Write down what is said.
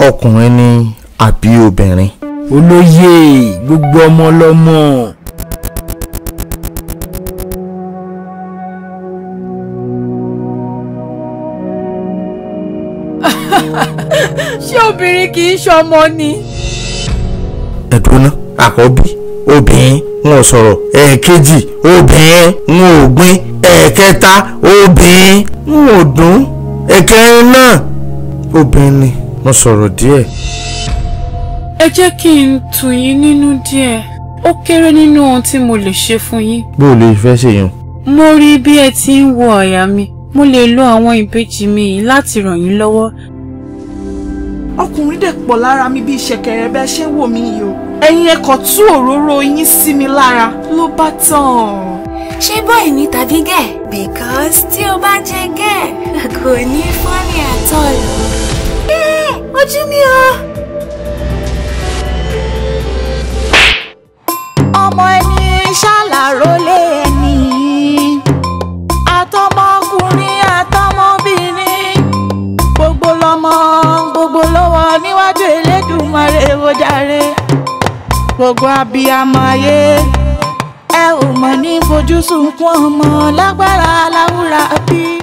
ọkùnrin ni àbí obìnrin? Olóyè gbogbo ọmọ lọ́mọ. Ṣé obìnrin kì í ṣọmọ ni? Ẹ̀dùn náà àkọ́bí obìnrin wọn ò sọ̀rọ̀, ẹ̀ẹ̀kejì obìnrin wọn ò gbin, ẹ̀ẹ̀kẹta obìnrin wọn ò dún, ẹ̀kẹrin náà obìnrin ni mo sọ̀rọ̀ díẹ̀. Ẹ jẹ́ kí n tù yín nínú díẹ̀. Ó kéré nínú ohun tí mo lè ṣe fún yín. Bó o lè fẹ́ ṣèyàn? Mo rí bí ẹ ti ń wo àyà mi. Mo lè lo àwọn ìbejì mi yìí láti ràn yín lọ́wọ́. Ọkùnrin dẹ̀ pọ̀ lára mi bí ìṣẹ̀kẹ̀rẹ̀ bẹ́ẹ̀ ṣe ń wò mí yìí o. Ẹ̀yin ẹ̀kọ́ tú òróró yín sí mi lára ló bá tán. Ṣé bọ́ì ní tàbí gẹ̀? Because tí o bá jẹ gẹ̀ kò ní fọ́nì àtọ̀ lọ. Ojú mi o. Ọmọ ẹni ṣàlàrólé ẹni. Àtọmọkùnrin àtọmọbìnrin. Gbogbo lọmọ gbogbo lọ́wọ́ níwájú Elédùmarè wò jàre. Gbogbo abiyamọ ayé ẹ ò mọ̀ ní fojú sunkún ọmọ lágbára láwùrà bí.